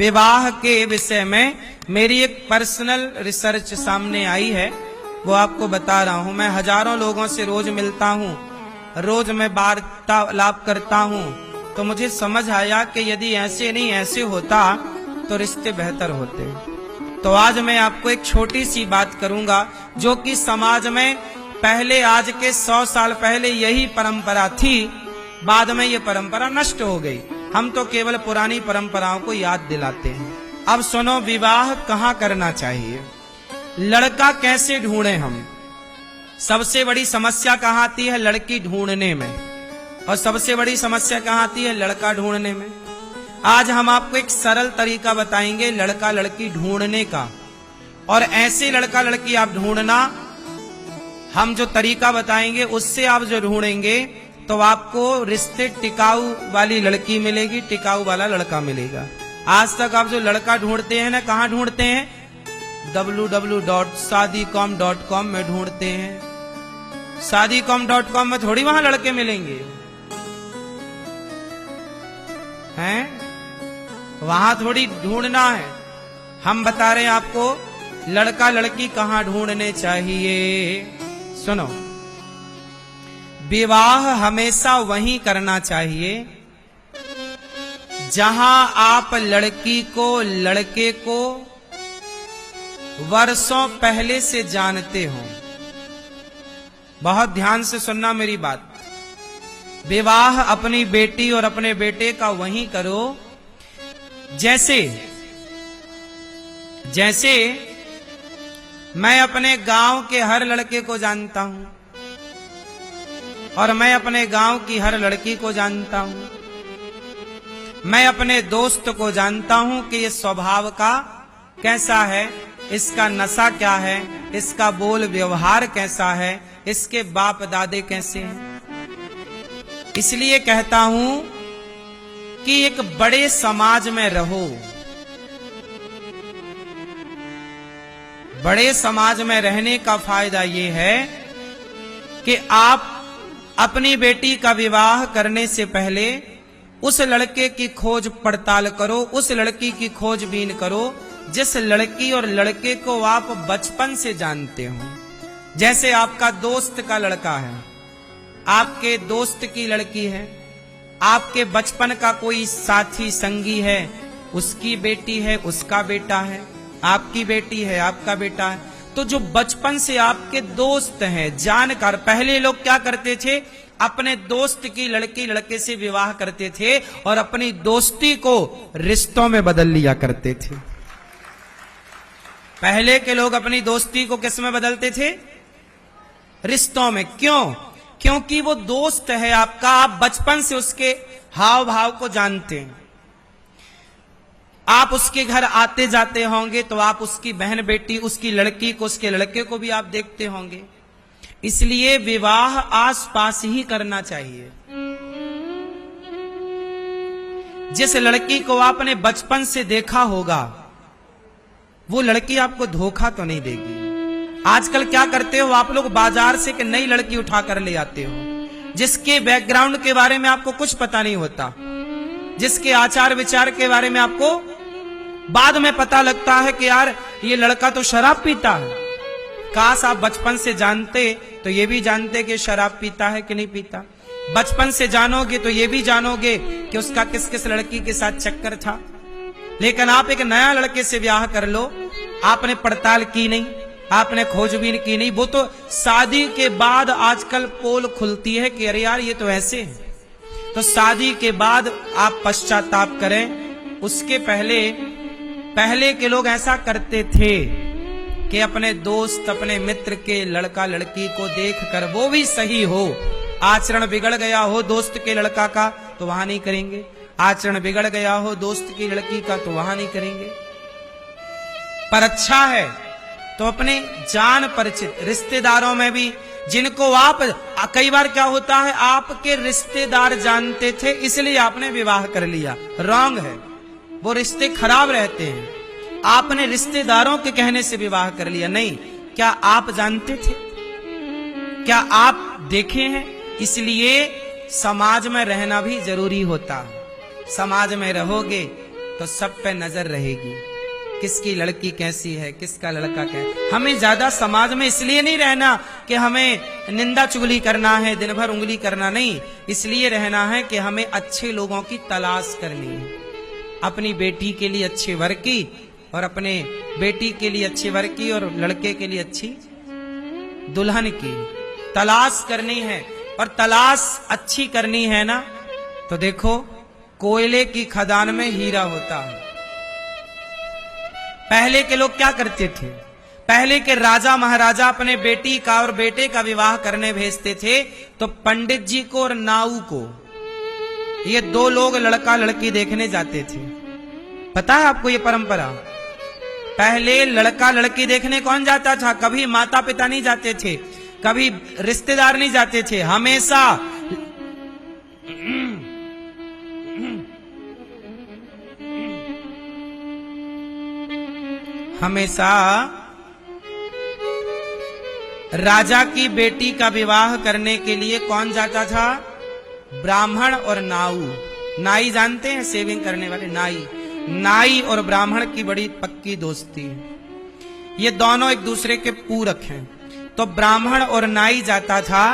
विवाह के विषय में मेरी एक पर्सनल रिसर्च सामने आई है, वो आपको बता रहा हूं। मैं हजारों लोगों से रोज मिलता हूं, रोज मैं वार्तालाप करता हूं, तो मुझे समझ आया कि यदि ऐसे नहीं ऐसे होता तो रिश्ते बेहतर होते। तो आज मैं आपको एक छोटी सी बात करूंगा जो कि समाज में पहले, आज के 100 साल पहले यही परंपरा थी, बाद में ये परंपरा नष्ट हो गई। हम तो केवल पुरानी परंपराओं को याद दिलाते हैं। अब सुनो, विवाह कहाँ करना चाहिए, लड़का कैसे ढूंढे हम। सबसे बड़ी समस्या कहाँ आती है, लड़की ढूंढने में, और सबसे बड़ी समस्या कहाँ आती है, लड़का ढूंढने में। आज हम आपको एक सरल तरीका बताएंगे लड़का लड़की ढूंढने का, और ऐसे लड़का लड़की आप ढूंढना, हम जो तरीका बताएंगे उससे आप जो ढूंढेंगे तो आपको रिश्ते टिकाऊ वाली लड़की मिलेगी, टिकाऊ वाला लड़का मिलेगा। आज तक आप जो लड़का ढूंढते हैं ना, कहाँ ढूंढते हैं, www.shaadicom.com में ढूंढते हैं। shaadicom.com में थोड़ी वहां लड़के मिलेंगे हैं, वहां थोड़ी ढूंढना है। हम बता रहे हैं आपको लड़का लड़की कहां ढूंढने चाहिए। सुनो, विवाह हमेशा वहीं करना चाहिए जहां आप लड़की को लड़के को वर्षों पहले से जानते हो। बहुत ध्यान से सुनना मेरी बात। विवाह अपनी बेटी और अपने बेटे का वहीं करो जैसे मैं अपने गांव के हर लड़के को जानता हूं और मैं अपने गांव की हर लड़की को जानता हूं। मैं अपने दोस्त को जानता हूं कि ये स्वभाव का कैसा है, इसका नशा क्या है, इसका बोल व्यवहार कैसा है, इसके बाप दादे कैसे हैं। इसलिए कहता हूं कि एक बड़े समाज में रहो। बड़े समाज में रहने का फायदा यह है कि आप अपनी बेटी का विवाह करने से पहले उस लड़के की खोज पड़ताल करो, उस लड़की की खोजबीन करो जिस लड़की और लड़के को आप बचपन से जानते हो। जैसे आपका दोस्त का लड़का है, आपके दोस्त की लड़की है, आपके बचपन का कोई साथी संगी है, उसकी बेटी है, उसका बेटा है, आपकी बेटी है, आपका बेटा है। तो जो बचपन से आपके दोस्त हैं, जानकार, पहले लोग क्या करते थे, अपने दोस्त की लड़की लड़के से विवाह करते थे और अपनी दोस्ती को रिश्तों में बदल लिया करते थे। पहले के लोग अपनी दोस्ती को किस में बदलते थे, रिश्तों में। क्यों? क्योंकि वो दोस्त है आपका, आप बचपन से उसके हाव भाव को जानते हैं। आप उसके घर आते जाते होंगे तो आप उसकी बहन बेटी, उसकी लड़की को, उसके लड़के को भी आप देखते होंगे। इसलिए विवाह आसपास ही करना चाहिए। जिस लड़की को आपने बचपन से देखा होगा वो लड़की आपको धोखा तो नहीं देगी। आजकल क्या करते हो आप लोग, बाजार से एक नई लड़की उठा कर ले आते हो जिसके बैकग्राउंड के बारे में आपको कुछ पता नहीं होता, जिसके आचार विचार के बारे में आपको बाद में पता लगता है कि यार ये लड़का तो शराब पीता है। काश आप बचपन से जानते तो ये भी जानते कि शराब पीता है कि नहीं पीता। बचपन से जानोगे तो ये भी जानोगे कि उसका किस किस लड़की के साथ चक्कर था। लेकिन आप एक नया लड़के से ब्याह कर लो, आपने पड़ताल की नहीं, आपने खोजबीन की नहीं। वो तो शादी के बाद आजकल पोल खुलती है कि अरे यार ये तो ऐसे है। तो शादी के बाद आप पश्चाताप करें। उसके पहले के लोग ऐसा करते थे कि अपने दोस्त, अपने मित्र के लड़का लड़की को देखकर, वो भी सही हो, आचरण बिगड़ गया हो दोस्त के लड़का का तो वहां नहीं करेंगे, आचरण बिगड़ गया हो दोस्त की लड़की का तो वहां नहीं करेंगे। पर अच्छा है तो अपने जान परिचित रिश्तेदारों में भी, जिनको आप, कई बार क्या होता है आपके रिश्तेदार जानते थे इसलिए आपने विवाह कर लिया, रॉन्ग है। वो रिश्ते खराब रहते हैं। आपने रिश्तेदारों के कहने से विवाह कर लिया, नहीं। क्या आप जानते थे, क्या आप देखे हैं? इसलिए समाज में रहना भी जरूरी होता है। समाज में रहोगे तो सब पे नजर रहेगी, किसकी लड़की कैसी है, किसका लड़का कैसा। हमें ज्यादा समाज में इसलिए नहीं रहना कि हमें निंदा चुगली करना है, दिन भर उंगली करना नहीं, इसलिए रहना है कि हमें अच्छे लोगों की तलाश करनी है, अपनी बेटी के लिए अच्छे वर की और अपने बेटी के लिए अच्छे वर की और लड़के के लिए अच्छी दुल्हन की तलाश करनी है। और तलाश अच्छी करनी है ना, तो देखो कोयले की खदान में हीरा होता है। पहले के लोग क्या करते थे, पहले के राजा महाराजा अपने बेटी का और बेटे का विवाह करने भेजते थे तो पंडित जी को और नाऊ को, ये दो लोग लड़का लड़की देखने जाते थे। पता है आपको ये परंपरा? पहले लड़का लड़की देखने कौन जाता था? कभी माता पिता नहीं जाते थे, कभी रिश्तेदार नहीं जाते थे, हमेशा राजा की बेटी का विवाह करने के लिए कौन जाता था? ब्राह्मण और नाऊ। नाई जानते हैं, सेविंग करने वाले नाई। नाई और ब्राह्मण की बड़ी पक्की दोस्ती है, ये दोनों एक दूसरे के पूरक हैं। तो ब्राह्मण और नाई जाता था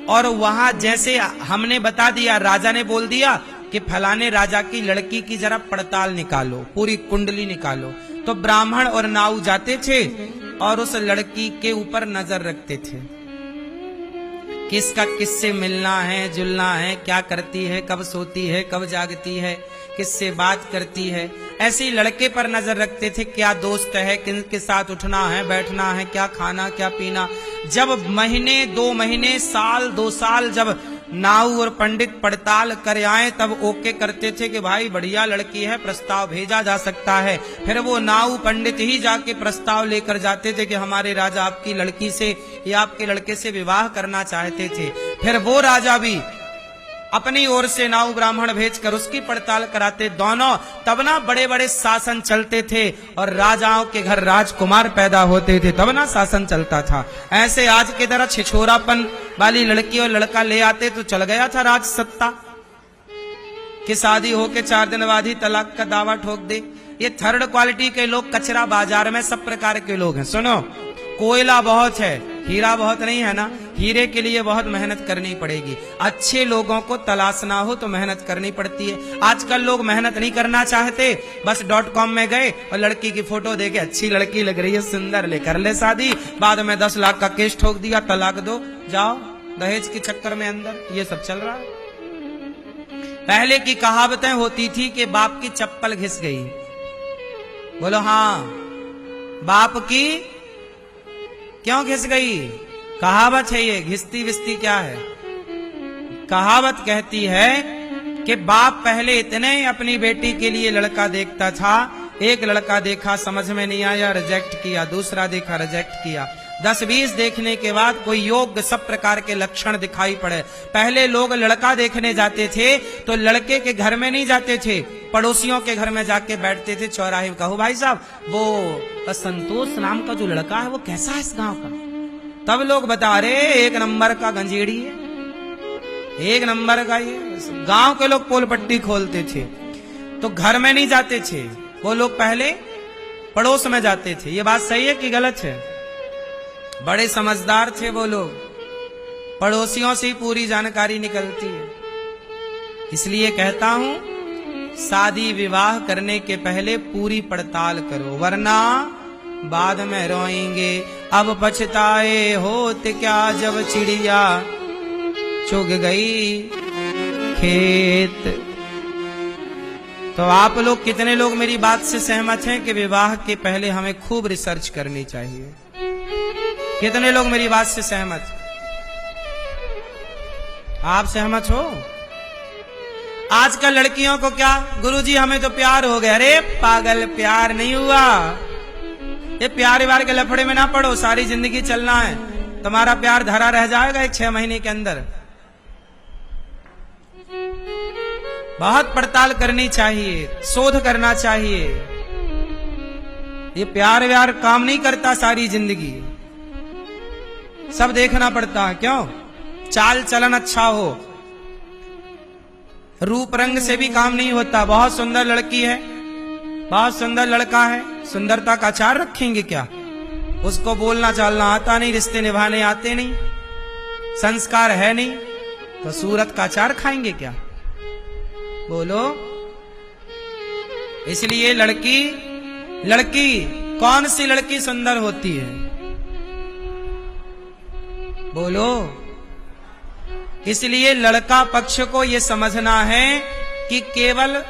और वहां जैसे हमने बता दिया, राजा ने बोल दिया कि फलाने राजा की लड़की की जरा पड़ताल निकालो, पूरी कुंडली निकालो, तो ब्राह्मण और नाऊ जाते थे और उस लड़की के ऊपर नजर रखते थे, किसका किससे मिलना है, जुलना है, क्या करती है, कब सोती है, कब जागती है, किससे बात करती है। ऐसे ही लड़के पर नजर रखते थे, क्या दोस्त है, किन के साथ उठना है, बैठना है, क्या खाना, क्या पीना। जब महीने, 2 महीने, साल, 2 साल जब नाऊ और पंडित पड़ताल कर आए तब ओके करते थे कि भाई बढ़िया लड़की है, प्रस्ताव भेजा जा सकता है। फिर वो नाऊ पंडित ही जाके प्रस्ताव लेकर जाते थे कि हमारे राजा आपकी लड़की से या आपके लड़के से विवाह करना चाहते थे। फिर वो राजा भी अपनी ओर से नाऊ ब्राह्मण भेजकर उसकी पड़ताल कराते दोनों। तब ना बड़े बड़े शासन चलते थे और राजाओं के घर राजकुमार पैदा होते थे, तब ना शासन चलता था। ऐसे आज की तरह छिछोरापन वाली लड़की और लड़का ले आते तो चल गया था राज सत्ता, कि शादी होके 4 दिन बाद ही तलाक का दावा ठोक दे। ये थर्ड क्वालिटी के लोग कचरा बाजार में सब प्रकार के लोग हैं। सुनो, कोयला बहुत है, हीरा बहुत नहीं है ना। हीरे के लिए बहुत मेहनत करनी पड़ेगी। अच्छे लोगों को तलाशना हो तो मेहनत करनी पड़ती है। आजकल लोग मेहनत नहीं करना चाहते, बस .com में गए और लड़की की फोटो देके अच्छी लड़की लग रही है, सुंदर, ले कर ले शादी, बाद में 10 लाख का केस ठोक दिया, तलाक दो, जाओ, दहेज के चक्कर में अंदर, ये सब चल रहा है। पहले की कहावतें होती थी कि बाप की चप्पल घिस गई। बोलो हाँ, बाप की क्यों घिस गई? कहावत है ये, घिसती विस्ती क्या है? कहावत कहती है कि बाप पहले इतने अपनी बेटी के लिए लड़का देखता था, एक लड़का देखा, समझ में नहीं आया, रिजेक्ट किया, दूसरा देखा, रिजेक्ट किया, 10-20 देखने के बाद कोई योग्य सब प्रकार के लक्षण दिखाई पड़े। पहले लोग लड़का देखने जाते थे तो लड़के के घर में नहीं जाते थे, पड़ोसियों के घर में जाके बैठते थे चौराहे में, कहो भाई साहब वो संतोष नाम का जो लड़का है वो कैसा है इस गांव का? तब लोग बता रहे 1 नंबर का गंजेड़ी है, 1 नंबर का। ये गांव के लोग पोल पट्टी खोलते थे तो घर में नहीं जाते थे वो लोग, पहले पड़ोस में जाते थे। ये बात सही है कि गलत है? बड़े समझदार थे वो लोग, पड़ोसियों से ही पूरी जानकारी निकलती है। इसलिए कहता हूं, शादी विवाह करने के पहले पूरी पड़ताल करो, वरना बाद में रोएंगे। अब पछताए होत क्या जब चिड़िया चुग गई खेत। तो आप लोग कितने लोग मेरी बात से सहमत हैं कि विवाह के पहले हमें खूब रिसर्च करनी चाहिए? कितने लोग मेरी बात से सहमत? आप सहमत हो? आजकल लड़कियों को क्या, गुरुजी हमें तो प्यार हो गया। अरे पागल, प्यार नहीं हुआ। ये प्यार व्यार के लफड़े में ना पड़ो, सारी जिंदगी चलना है। तुम्हारा प्यार धरा रह जाएगा 6 महीने के अंदर। बहुत पड़ताल करनी चाहिए, शोध करना चाहिए। ये प्यार व्यार काम नहीं करता सारी जिंदगी, सब देखना पड़ता है। क्यों? चाल चलन अच्छा हो, रूप रंग से भी काम नहीं होता। बहुत सुंदर लड़की है, बहुत सुंदर लड़का है, सुंदरता का आचार रखेंगे क्या? उसको बोलना चालना आता नहीं, रिश्ते निभाने आते नहीं, संस्कार है नहीं, तो सूरत का आचार खाएंगे क्या? बोलो। इसलिए लड़की कौन सी लड़की सुंदर होती है? बोलो। इसलिए लड़का पक्ष को यह समझना है कि केवल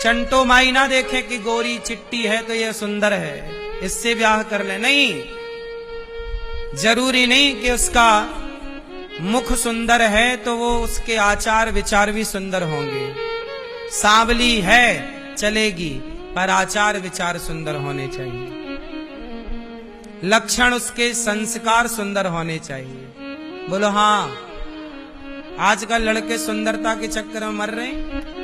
चंटो माई ना देखे कि गोरी चिट्टी है तो यह सुंदर है, इससे ब्याह कर ले। नहीं, जरूरी नहीं कि उसका मुख सुंदर है तो वो उसके आचार विचार भी सुंदर होंगे। सांवली है चलेगी, पर आचार विचार सुंदर होने चाहिए, लक्षण उसके संस्कार सुंदर होने चाहिए। बोलो हाँ। आजकल लड़के सुंदरता के चक्कर में मर रहे हैं।